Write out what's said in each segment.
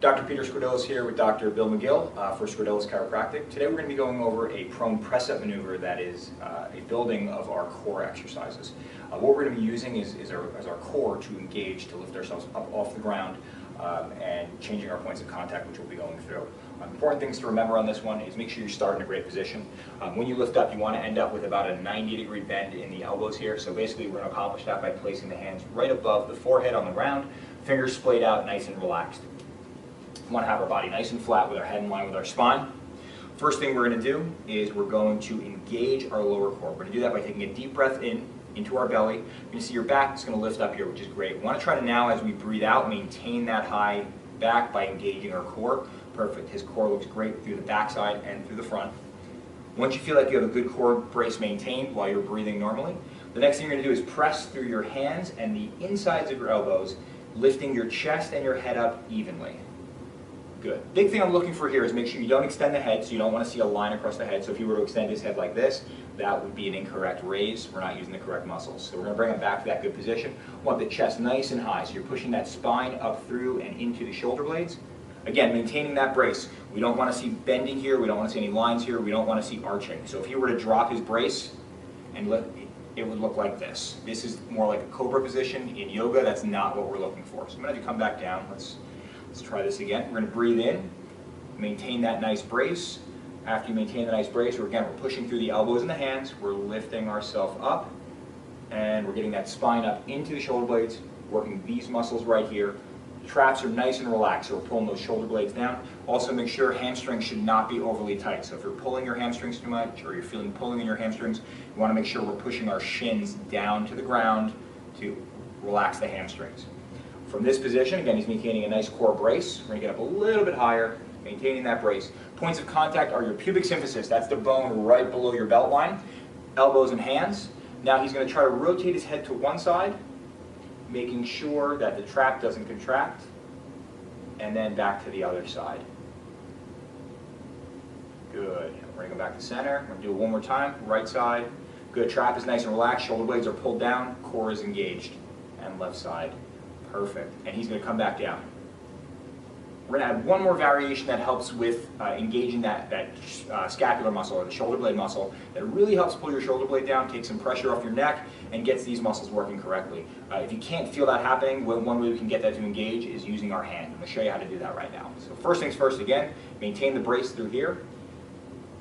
Dr. Peter Squidillas here with Dr. Bill McGill for Squidillas Chiropractic. Today we're going to be going over a prone press-up maneuver that is a building of our core exercises. What we're going to be using is our core to engage, to lift ourselves up off the ground and changing our points of contact, which we'll be going through. Important things to remember on this one is make sure you start in a great position. When you lift up, you want to end up with about a 90-degree bend in the elbows here. So basically we're going to accomplish that by placing the hands right above the forehead on the ground, fingers splayed out, nice and relaxed. We want to have our body nice and flat with our head in line with our spine. First thing we're going to do is we're going to engage our lower core. We're going to do that by taking a deep breath in into our belly. You're going to see your back is going to lift up here, which is great. We want to try to now, as we breathe out, maintain that high back by engaging our core. Perfect. His core looks great through the backside and through the front. Once you feel like you have a good core brace maintained while you're breathing normally, the next thing you're going to do is press through your hands and the insides of your elbows, lifting your chest and your head up evenly. Good. Big thing I'm looking for here is make sure you don't extend the head, so you don't want to see a line across the head. So if you were to extend his head like this, that would be an incorrect raise. We're not using the correct muscles. So we're going to bring him back to that good position. We want the chest nice and high, so you're pushing that spine up through and into the shoulder blades. Again, maintaining that brace. We don't want to see bending here. We don't want to see any lines here. We don't want to see arching. So if he were to drop his brace and it would look like this. This is more like a cobra position. In yoga, that's not what we're looking for. So I'm going to have you come back down. Let's try this again. We're going to breathe in, maintain that nice brace. After you maintain the nice brace, we're pushing through the elbows and the hands. We're lifting ourselves up, and we're getting that spine up into the shoulder blades, working these muscles right here. The traps are nice and relaxed, so we're pulling those shoulder blades down. Also make sure hamstrings should not be overly tight. So if you're pulling your hamstrings too much, or you're feeling pulling in your hamstrings, you want to make sure we're pushing our shins down to the ground to relax the hamstrings. From this position, again, he's maintaining a nice core brace. We're going to get up a little bit higher, maintaining that brace. Points of contact are your pubic symphysis. That's the bone right below your belt line. Elbows and hands. Now he's going to try to rotate his head to one side, making sure that the trap doesn't contract, and then back to the other side. Good. Bring him back to center. We're going to do it one more time. Right side. Good. Trap is nice and relaxed. Shoulder blades are pulled down. Core is engaged. And left side. Perfect. And he's going to come back down. We're going to add one more variation that helps with engaging that scapular muscle or the shoulder blade muscle that really helps pull your shoulder blade down, take some pressure off your neck, and gets these muscles working correctly. If you can't feel that happening, one way we can get that to engage is using our hand. I'm going to show you how to do that right now. So first things first, again, maintain the brace through here.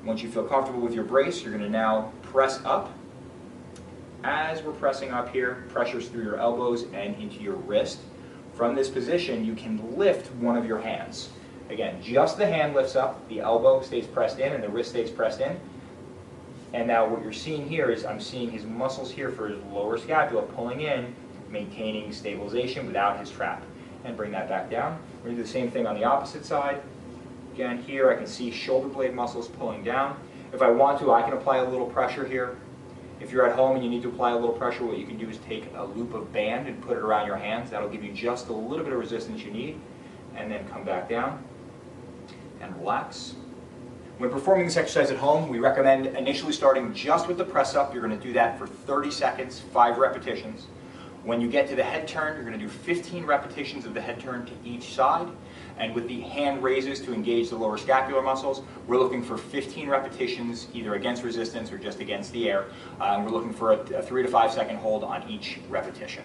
Once you feel comfortable with your brace, you're going to now press up. As we're pressing up here, pressures through your elbows and into your wrist. From this position, you can lift one of your hands. Again, just the hand lifts up, the elbow stays pressed in, and the wrist stays pressed in. And now what you're seeing here is I'm seeing his muscles here for his lower scapula pulling in, maintaining stabilization without his trap. And bring that back down. We're going to do the same thing on the opposite side. Again, here I can see shoulder blade muscles pulling down. If I want to, I can apply a little pressure here. If you're at home and you need to apply a little pressure, what you can do is take a loop of band and put it around your hands. That'll give you just a little bit of resistance you need. And then come back down and relax. When performing this exercise at home, we recommend initially starting just with the press up. You're going to do that for 30 seconds, 5 repetitions. When you get to the head turn, you're going to do 15 repetitions of the head turn to each side. And with the hand raises to engage the lower scapular muscles, we're looking for 15 repetitions either against resistance or just against the air. And we're looking for a 3 to 5 second hold on each repetition.